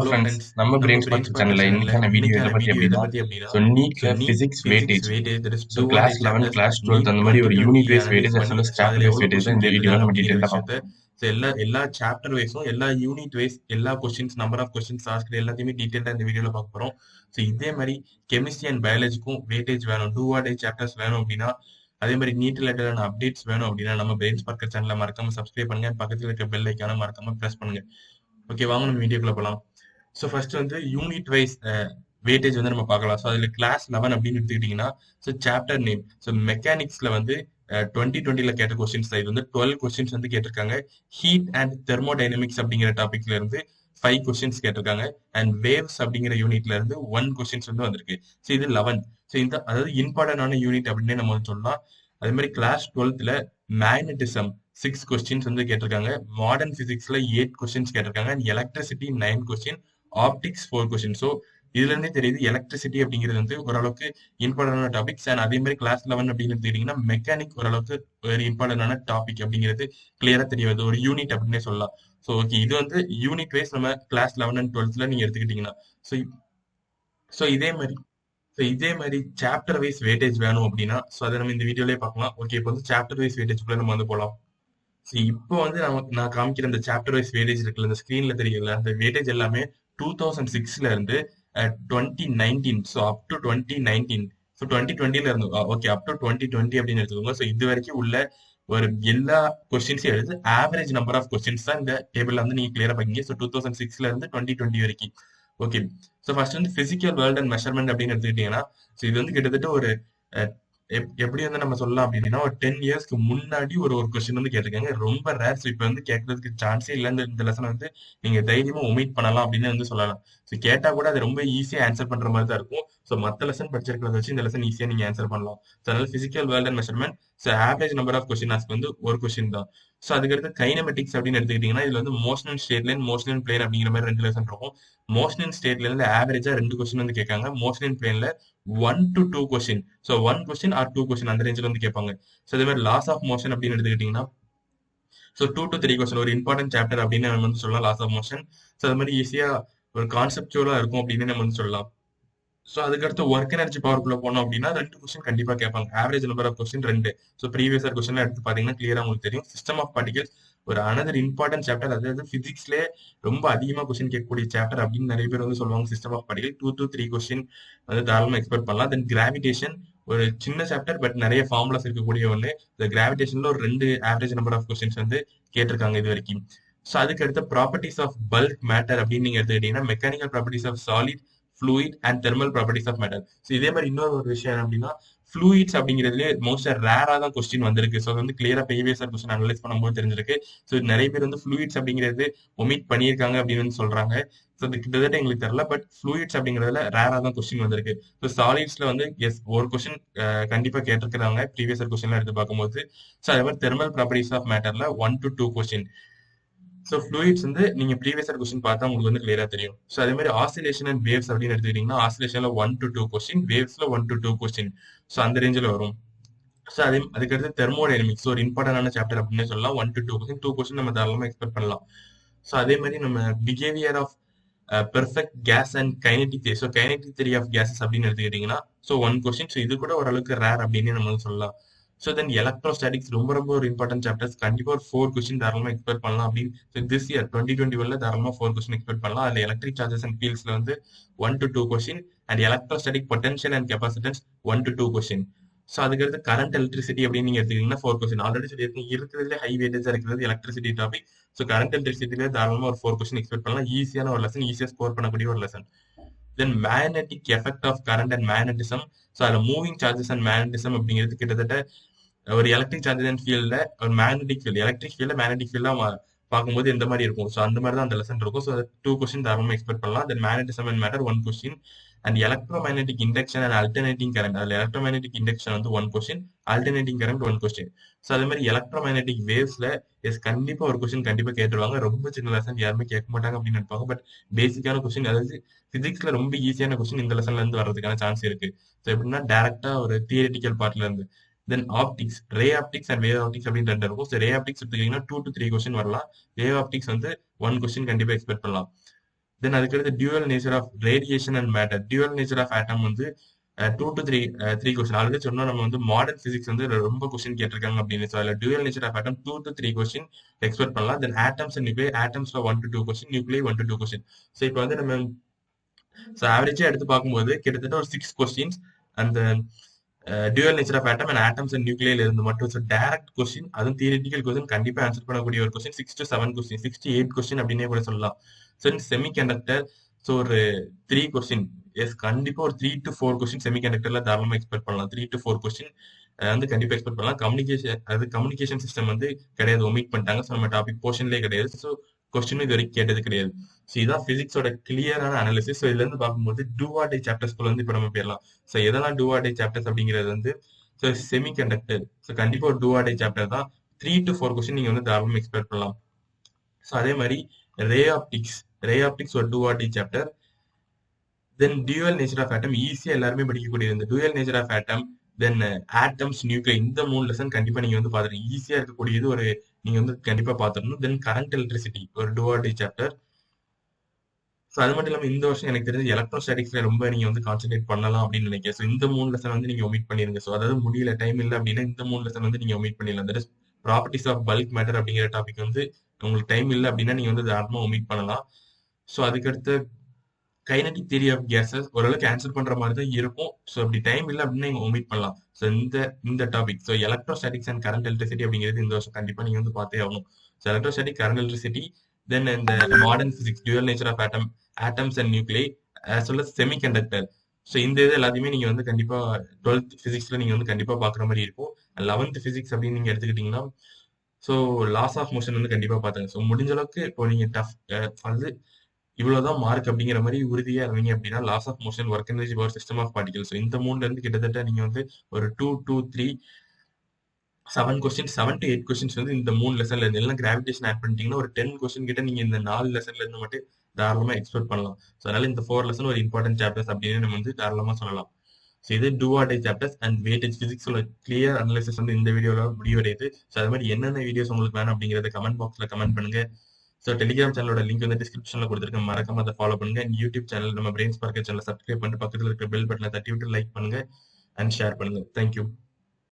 Hello friends, friends, நம்ம நம்ம brain brain spark sparker சேனல்ல சேனல்ல இன்னைக்கான வீடியோ எத இன்னைக்கான பத்தி வீடியோ எதை அப்படின்னா, பத்தி அப்படின்னா, நீட்ல NEET physics physics weightage. Weightage that is so do or die class 11, chapters class 12 NEET அந்த மாதிரி ஒரு unit 2020 wise weightage analyse as பண்ணி well as ஸோ அதில் சாப்டர் வைஸ் எவ்வளோ வெயிட்டேஜ் தான் கொஸ்டின் இந்த வீடியோல கேட்டிருக்காங்க நம்ம அப்படிங்கிற டீடைலா விஷயத்த பார்ப்போம். ஸோ எல்லா சாப்டர் வைஸும் எல்லா யூனிட் வைஸ் எல்லா questions number of questions ask எல்லாத்தையுமே டீட்டெயிலாக இந்த வீடியோவில் பார்க்க போகிறோம். ஸோ இதே மாதிரி கெமிஸ்ட்ரி அண்ட் பயாலஜிக்கும் வெயிட்டேஜ் வேணும், டூ ஆர் டை சாப்டர்ஸ் வேணும் அப்படின்னா, அதே மாதிரி நீட் ரிலேட்டடான அப்டேட்ஸ் வேணும் அப்படின்னா நம்ம பிரெயின் ஸ்பார்க்கர் சேனலை மறக்காம சப்ஸ்கிரைப் பண்ணுங்க, பக்கத்தில் இருக்க பெல் ஐக்கான மறக்காம ப்ரெஸ் பண்ணுங்க. ஓகே, வாங்க நம்ம வீடியோக்குள்ள போகலாம். ஸோ ஃபர்ஸ்ட் வந்து யூனிட் வைஸ் வெயிட்டேஜ் வந்து நம்ம பார்க்கலாம். ஸோ அதில் கிளாஸ் 11 அப்படின்னு எடுத்துக்கிட்டிங்கன்னா, ஸோ சாப்டர் நேம் ஸோ மெக்கானிக்ஸில் வந்து 2020 கேட்ட கொஸ்டின்ஸ் தான். இது வந்து 12 கொஸ்டின்ஸ் வந்து கேட்டிருக்காங்க. ஹீட் அண்ட் தெர்மோடைனமிக்ஸ் அப்படிங்கிற டாபிக்ல இருந்து 5 கொஸ்டின்ஸ் கேட்டிருக்காங்க. அண்ட் வேவ்ஸ் அப்படிங்கிற யூனிட்ல இருந்து 1 கொஸ்டின்ஸ் வந்து வந்திருக்கு. ஸோ இது 11. ஸோ இந்த அதாவது இம்பார்ட்டன்டான யூனிட் அப்படின்னு நம்ம வந்து சொல்லலாம். அதே மாதிரி கிளாஸ் 12ல மேக்னட்டிசம் 6 கொஸ்டின்ஸ் வந்து கேட்டிருக்காங்க. மாடர்ன் பிசிக்ஸ்ல 8 கொஸ்டின்ஸ் கேட்டிருக்காங்க. And electricity 9 question, optics 4 question. So இதுல இருந்தே தெரியுது எலக்ட்ரிசிட்டி அப்படிங்கிறது வந்து ஓரளவுக்கு இம்பார்ட்டன்டான டாபிக்ஸ். அண்ட் அதே மாதிரி கிளாஸ் 11 அப்படின்னு எடுத்துக்கிட்டீங்கன்னா மெக்கானிக் ஓரளவுக்கு ஒரு இம்பார்ட்டன்டான டாபிக் அப்படிங்கிறது கிளியரா தெரிய வருது, ஒரு யூனிட் அப்படின்னே சொல்லலாம். ஸோ ஓகே, இது வந்து யூனிட் வைஸ் நம்ம கிளாஸ் 11 அண்ட் 12ல நீங்க எடுத்துக்கிட்டீங்கன்னா, ஸோ ஸோ இதே மாதிரி இதே மாதிரி சாப்டர் வைஸ் வெயிட்டேஜ் வேணும் அப்படின்னா ஸோ அதை நம்ம இந்த வீடியோலயே பார்க்கலாம். ஓகே, இப்போ வந்து சாப்டர் வைஸ் வெயிட்டேஜ்க்குள்ள நம்ம வந்து போகலாம். ஸோ இப்போ வந்து நமக்கு நான் காமிக்கிற இந்த சாப்டர் வைஸ் வெயிட்டேஜ் இருக்குல்ல, இந்த ஸ்க்ரீன்ல தெரியல, அந்த வெயிட்டேஜ் எல்லாமே 2006ல இருந்து 2019, ஸோ அப் டு 2019, ஸோ 2020ல இருந்து ஓகே அப் டு 2020 அப்படின்னு எடுத்துக்கோங்க. ஸோ இது வரைக்கும் உள்ள ஒரு எல்லா கொஸ்டின்ஸையும் எடுத்து ஆவரேஜ் நம்பர் ஆஃப் கொஸ்டின்ஸ் தான் இந்த டேபிள்ல வந்து நீங்க கிளியரா பாக்கீங்க. ஸோ 2006ல இருந்து 2020 வரைக்கும். ஓகே, ஸோ ஃபர்ஸ்ட் வந்து பிசிக்கல் வேர்ல்ட் அண்ட் மெஷர்மெண்ட் அப்படின்னு எடுத்துக்கிட்டீங்கன்னா, ஸோ இது வந்து கிட்டத்தட்ட ஒரு அஹ், எப்படி வந்து நம்ம சொல்லலாம் அப்படின்னா, ஒரு 10 இயர்ஸ்க்கு முன்னாடி ஒரு ஒரு கொஸ்டின் வந்து கேட்டிருக்காங்க. ரொம்ப ரேர். ஸோ இப்போ வந்து கேட்கறதுக்கு சான்ஸே இல்லை. இந்த லெசன் வந்து நீங்க தைரியமா ஒமிட் பண்ணலாம் அப்படின்னு வந்து சொல்லலாம். ஸோ கேட்டா கூட அது ரொம்ப ஈஸியா ஆன்சர் பண்ற மாதிரி தான் இருக்கும். ஸோ மற்ற லெசன் படிச்சிருக்கிறத வச்சு இந்த லெசன் ஈஸியா நீங்க ஆன்சர் பண்ணலாம். ஸோ அதனால physical world and measurement so average number of question ask வந்து ஒரு கொஸ்டின் தான். ஸோ அதுக்கடுத்து கைனமெட்டிக்ஸ் அப்படின்னு எடுத்துக்கிட்டீங்கன்னா, இதுல வந்து motion and straight line, motion and plane அப்படிங்கிற மாதிரி 2 லெசன் இருக்கும். மோஷன் அண்ட் ஸ்ட்ரெயிட் லைன்ல ஆவரேஜா 2 கொஸ்டின் வந்து கேட்காங்க. மோஷன் அண்ட் பிளேன்ல 1 to 2 question, so 1 question or 2 question அந்த ரேஞ்சில் வந்து கேட்பாங்க. ஸோ அதே மாதிரி லாஸ் ஆஃப் மோஷன் அப்படின்னு எடுத்துக்கிட்டீங்கன்னா, ஸோ 2 to 3 கொஸ்டின், ஒரு இம்பார்ட்டன்ட் சாப்டர் அப்படின்னு நம்ம வந்து சொல்லலாம் லாஸ் ஆஃப் மோஷன். ஸோ அது மாதிரி ஈஸியா ஒரு கான்செப்டுவலா இருக்கும் அப்படின்னு நம்ம வந்து சொல்லலாம். ஸோ அதுக்கடுத்து ஒர்க் எனர்ஜி பவர்க்குள்ள போனோம் அப்படின்னா 2 கொஸ்டின் கண்டிப்பா கேட்பாங்க. Average number of question 2. So previous year question எடுத்து பாத்தீங்கன்னா கிளியரா உங்களுக்கு தெரியும். சிஸ்டம் ஆஃப் பார்ட்டிகல்ஸ் ஒரு அனதர் இம்பார்ட்டன்ட் சாப்டர், அதாவது பிசிக்ஸ்லேயே ரொம்ப அதிகமா கொஸ்டின் கேட்கக்கூடிய சாப்டர் அப்படின்னு நிறைய பேர் வந்து சொல்லுவாங்க. System of particle 2 to 3 question வந்து தாராளமா எக்ஸ்பெக்ட் பண்ணலாம். தென் கிராவிடேஷன் ஒரு சின்ன சாப்டர் பட் நிறைய ஃபார்முலாஸ் இருக்கக்கூடிய ஒன்று. இந்த கிராவிடேஷன்ல ஒரு 2 ஆவரேஜ் நம்பர் ஆஃப் கொஸ்டின்ஸ் வந்து கேட்டிருக்காங்க இது வரைக்கும். ஸோ அதுக்கு அடுத்த ப்ராப்பர்ட்டிஸ் ஆஃப் பல்க் மேட்டர் அப்படின்னு நீங்க எடுத்துக்கிட்டீங்கன்னா, mechanical properties of solid, fluid and thermal properties of matter. So இதே மாதிரி இன்னொரு ஒரு விஷயம் என்ன அப்படின்னா, ஃப்ளூயிட்ஸ் அப்படிங்கிறதுலே மோஸ்டா ரேரா தான் கொஸ்டின் வந்திருக்கு. ஸோ அது வந்து கிளியரா ப்ரீவியஸ் கொஸ்டின் அனலைஸ் பண்ணும்போது தெரிஞ்சிருக்கு. ஸோ நிறைய பேர் வந்து ஃப்ளூயிட்ஸ் அப்படிங்கிறது ஒமிட் பண்ணியிருக்காங்க அப்படின்னு வந்து சொல்றாங்க. ஸோ அது கிட்டத்தட்ட எங்களுக்கு தெரியல. பட் ஃப்ளூயிட்ஸ் அப்படிங்கிறதுல ரேரா தான் கொஸ்டின் வந்திருக்கு. ஸோ சாலிட்ஸ்ல வந்து எஸ் ஒரு கொஸ்டின் கண்டிப்பா கேட்டிருக்கிறாங்க ப்ரீவியஸ் கொஸ்டின்ல எடுத்து பார்க்கும்போது. ஸோ அதே மாதிரி தெர்மல் ப்ராப்பர்ட்டிஸ் ஆஃப் மேட்டர்ல 1 to 2 கொஸ்டின். ஸோ ஃப்ளூயிட்ஸ் வந்து நீங்க ப்ரீவியஸ் கொஸ்டின் பார்த்தா உங்களுக்கு வந்து கிளியரா தெரியும். ஸோ அதே மாதிரி ஆசிலேஷன் அண்ட் வேவ்ஸ் அப்படின்னு எடுத்துக்கிட்டீங்கன்னா, ஆசிலேஷன்ல 1 to 2 கொஸ்டின், வேவ்ஸ்ல 1 to 2 கொஸ்டின். ஸோ அந்த ரேஞ்சில் வரும். ஸோ அதுக்கடுத்து தெர்மோடைனமிக்ஸ் ஒரு இம்பார்ட்டன்டான சாப்டர் அப்படின்னு சொல்லலாம். 1 to 2 கொஸ்டின், 2 கொஸ்டின் நம்ம தாராளமா எக்ஸ்பெக்ட் பண்ணலாம். ஸோ அதே மாதிரி நம்ம behaviour of perfect gas and kinetic theory, so kinetic theory of gases அப்படின்னு எடுத்துக்கிட்டீங்கன்னா, ஸோ 1 கொஸ்டின். ஸோ இது கூட ஓரளவுக்கு ரேர் அப்படின்னு நம்ம வந்து சொல்லலாம். ஸோ தென் எலக்ட்ரோஸ்டாட்டிக்ஸ் ரொம்ப ரொம்ப ஒரு இம்பார்ட்டன்ட் சாப்டர்ஸ். கண்டிப்பா ஒரு 4 கொஸ்டின் தாராளமா எக்ஸ்பெக்ட் பண்ணலாம் அப்படின்னு. ஸோ திஸ் இயர் 2021ல தாராளமா 4 கொஸ்டின் எக்ஸ்பெக்ட் பண்ணலாம். அதில் எலக்ட்ரிக் சார்ஜஸ் அண்ட் ஃபீல்ட்ஸ்ல வந்து 1 to 2 question and electrostatic potential and capacitance 1 to 2 question. So அதுக்கடுத்து கரண்ட் எலக்ட்ரிசிட்டி அப்படின்னு நீங்க எடுத்துக்கிட்டீங்கன்னா 4 கொஸ்டின். ஆல்ரெடி சொல்லியிருக்கேன், இருக்கிறதுல ஹை வெயிட்டேஜா இருக்கிறது எலக்ட்ரிசிட்டி டாபிக். ஸோ கரண்ட் எலக்ட்ரிசிட்டியில தாராளமா ஒரு 4 கொஸ்டின் எக்ஸ்பெக்ட் பண்ணலாம். ஈஸியான ஒரு லெசன், ஈஸியா ஸ்கோர் பண்ணக்கூடிய ஒரு lesson. Then magnetic effect of current and magnetism. So அதில் மூவிங் சார்ஜஸ் அண்ட் மேக்னட்டிசம் அப்படிங்கிறது கிட்டத்தட்ட ஒரு எலக்ட்ரிக் சார்ஜஸ் அண்ட் ஃபீல்ட்ல ஒரு மேக்னெட்டிக் ஃபீல்ட், எலக்ட்ரிக் ஃபீல்ட்ல மேக்னெட்டிக் ஃபீல்டா பார்க்கும்போது எந்த மாதிரி இருக்கும். ஸோ அந்த மாதிரி தான் அந்த லெசன் இருக்கும். ஸோ 2 கொஸ்டின் தாராளமா எக்ஸ்பெக்ட் பண்ணலாம். Then magnetism and matter 1 question and electro magnetic induction and alternating current. அதில் எலக்ட்ரோ மேக்னெட்டிக் இண்டக்ஷன் வந்து 1 question, alternating current 1 question. So அதே மாதிரி எலக்ட்ரோ மேக்னெட்டிக் வேவ்ஸ்ல எஸ் கண்டிப்பா ஒரு கொஸ்டின் கண்டிப்பா கேட்டுருவாங்க. ரொம்ப சின்ன லெசன், யாருமே கேட்க மாட்டாங்க அப்படின்னு நினைப்பாங்க. பட் பேசிக்கான கொஸ்டின், அதாவது பிசிக்ஸ்ல ரொம்ப ஈஸியான கொஸ்டின் இந்த லெசன்ல இருந்து வர்றதுக்கான சான்ஸ் இருக்கு. ஸோ எப்படின்னா டேரக்டா ஒரு தியரிட்டிக்கல் பார்ட்ல இருந்து. Then optics, ray optics and wave optics அப்படின்னு 2 இருக்கும். ஸோ ரே ஆப்டிக்ஸ் எடுத்துக்கிட்டீங்கன்னா 2 to 3 கொஸ்டின் வரலாம். வேவ் ஆப்டிக்ஸ் வந்து 1 கொஸ்டின் கண்டிப்பா எக்ஸ்பெக்ட் பண்ணலாம். தென் அதுக்கடுத்து dual nature of radiation and matter. Dual nature of atom வந்து 2 to 3 கொஸ்டின். ஆல்ரெடி சொன்னோம் நம்ம வந்து மாடர்ன் பிசிக்ஸ் வந்து ரொம்ப கொஸ்டின் கேட்டிருக்காங்க அப்படின்னு. ஸோ அதில் dual nature of atom 2 to 3 question expect பண்ணலாம். தென் ஆட்டம்ஸ் அண்ட் நியூக்ளியை, ஆட்டம்ஸ்ல 1 to 2 question, nuclei 1 to 2 question. So இப்போ வந்து நம்ம ஆவரேஜா எடுத்து பார்க்கும்போது கிட்டத்தட்ட ஒரு 6 கொஸ்டின்ஸ் அந்த dual nature of atom and atoms and நியூக்ளியில இருந்து மட்டும். ஸோ டைரக்ட் கொஸ்டின், அதுவும் தியரிட்டிக்கல் கொஸ்டின் கண்டிப்பா ஆன்சர் பண்ணக்கூடிய ஒரு question 6 to 7 question, 6 to 8 question அப்படின்னே கூட சொல்லலாம். ஸோ செமி கண்டக்டர், ஸோ ஒரு 3 கொஸ்டின், எஸ் கண்டிப்பா ஒரு 3 to 4 கொஸ்டின் செமி கண்டக்டர்ல தாராளமா எக்ஸ்பெக்ட் பண்ணலாம். 3 to 4 கொஸ்டின் வந்து கண்டிப்பா எக்ஸ்பெக்ட் பண்ணலாம். கம்யூனிகேஷன் சிஸ்டம் வந்து கிடையாது, ஒமிட் பண்ணிட்டாங்க. ஸோ நம்ம டாபிக் போர்ஷன்லேயே கிடையாது. ஸோ கொஸ்டின் இது வரைக்கும் கேட்டது கிடையாது. ஸோ இதான் பிசிக்ஸோட கிளியரான அனாலிசிஸ். ஸோ இதுல இருந்து பார்க்கும்போது டூ ஆர் டை சாப்டர்ஸ்குள்ள வந்து இப்போ நம்ம போயிடலாம். ஸோ எதெல்லாம் டூ ஆர் டை சாப்டர்ஸ் அப்படிங்கிறது வந்து ஸோ செமி கண்டக்டர். ஸோ கண்டிப்பா ஒரு டூ ஆர் டை சாப்டர் தான். 3 to 4 கொஸ்டின் நீங்க வந்து தாராளமாக எக்ஸ்பெக்ட் பண்ணலாம். ஸோ அதே மாதிரி ரே ஆப்டிக்ஸ் ஒரு two or three chapter. Then dual nature of atom ஈஸியா எல்லாருமே படிக்கக்கூடியது. இந்த dual nature of atom, then atoms, nuclear, இந்த 3 லெசன் கண்டிப்பா நீங்க வந்து பாத்துருங்க. ஈஸியா இருக்கக்கூடியது ஒரு நீங்க வந்து கண்டிப்பா பாத்துடணும். தென் கரண்ட் எலக்ட்ரிசிட்டி ஒரு two or three chapter. So அது மட்டும் இல்லாம இந்த வருஷம் எனக்கு தெரிஞ்சு எலக்ட்ரோஸ்டாட்டிக்ஸ்ல ரொம்ப நீங்க வந்து கான்சென்ட்ரேட் பண்ணலாம் அப்படின்னு நினைக்கிறேன். ஸோ இந்த 3 லெசன் வந்து நீங்க ஒமிட் பண்ணிருங்க. ஸோ அதாவது முடியல, டைம் இல்லை அப்படின்னா இந்த 3 லெசன் வந்து நீங்க ஒமிட் பண்ணிடலாம். That is properties of bulk matter அப்படிங்கிற டாபிக் வந்து உங்களுக்கு டைம் இல்லை அப்படின்னா நீங்க வந்து தாராளமா ஒமிட் பண்ணலாம். ஸோ அதுக்கடுத்து கைனடிக் தியரி ஆஃப் கேசஸ் ஓரளவுக்கு ஆன்சர் பண்ற மாதிரி தான் இருக்கும். ஸோ அப்படி டைம் இல்லை அப்படின்னா நீங்க ஒமிட் பண்ணலாம். ஸோ இந்த topic, so electrostatics and current electricity அப்படிங்கிறது இந்த வருஷம் கண்டிப்பா நீங்க வந்து பார்த்தே ஆகணும். So electrostatic, current electricity, then இந்த modern physics, dual nature of atoms and nuclei, as well as semi conductor. So இந்த இது எல்லாத்தையுமே நீங்க வந்து கண்டிப்பா 12th பிசிக்ஸ்ல நீங்க வந்து கண்டிப்பா பாக்குற மாதிரி இருக்கும். 11th பிசிக்ஸ் அப்படின்னு நீங்க எடுத்துக்கிட்டீங்கன்னா ஸோ லாஸ் ஆஃப் மோஷன் வந்து கண்டிப்பா பாத்துங்க. ஸோ முடிஞ்ச அளவுக்கு இப்போ நீங்க அது இவ்வளவுதான் மார்க் அப்படிங்கிற மாதிரி உறுதியா இருந்தீங்க அப்படின்னா laws of motion, work energy, power, system of particles, இந்த 3ல இருந்து கிட்டத்தட்ட நீங்க வந்து ஒரு 2 to 3 7 கொஸ்டின், 7 to 8 கொஸ்டின்ஸ் வந்து இந்த 3 லெசன்ல இருந்து எல்லாம் கிராவிடேஷன் ஆட் பண்ணிட்டீங்கன்னா ஒரு 10 கொஸ்டின் கிட்ட நீங்க இந்த 4 லெசன்ல இருந்து மட்டும் தாராளமா எக்ஸ்பெக்ட் பண்ணலாம். ஸோ அதனால இந்த 4 லெசன் ஒரு இம்பார்ட்டன்ட் சாப்டர்ஸ் அப்படின்னு நம்ம வந்து தாராளமா சொல்லலாம். ஸோ இது do or tie chapters and weightage பிசிக்ஸோட கிளியர் அனாலிசிஸ் வந்து இந்த வீடியோல முடிவடையுது. ஸோ அது மாதிரி என்னென்ன வீடியோஸ் உங்களுக்கு வேணும் அப்படிங்கறத கமெண்ட் பாக்ஸ்ல கமெண்ட் பண்ணுங்க. ஸோ டெலிகிராம் சேனலோட லிங்க் வந்து டிஸ்கிரிப்ஷன்ல கொடுத்துருக்கேன், மறக்காம அதை ஃபாலோ பண்ணுங்க. அண்ட் யூடியூப் சேனல் நம்ம பிரெயின் ஸ்பார்க்கர் சேனல் சப்ஸ்கிரைப் பண்ணிட்டு பக்கத்தில் இருக்க பெல் பட்டனை தட்டி விட்டு லைக் பண்ணுங்க அண்ட் ஷேர் பண்ணுங்க. தேங்க்யூ.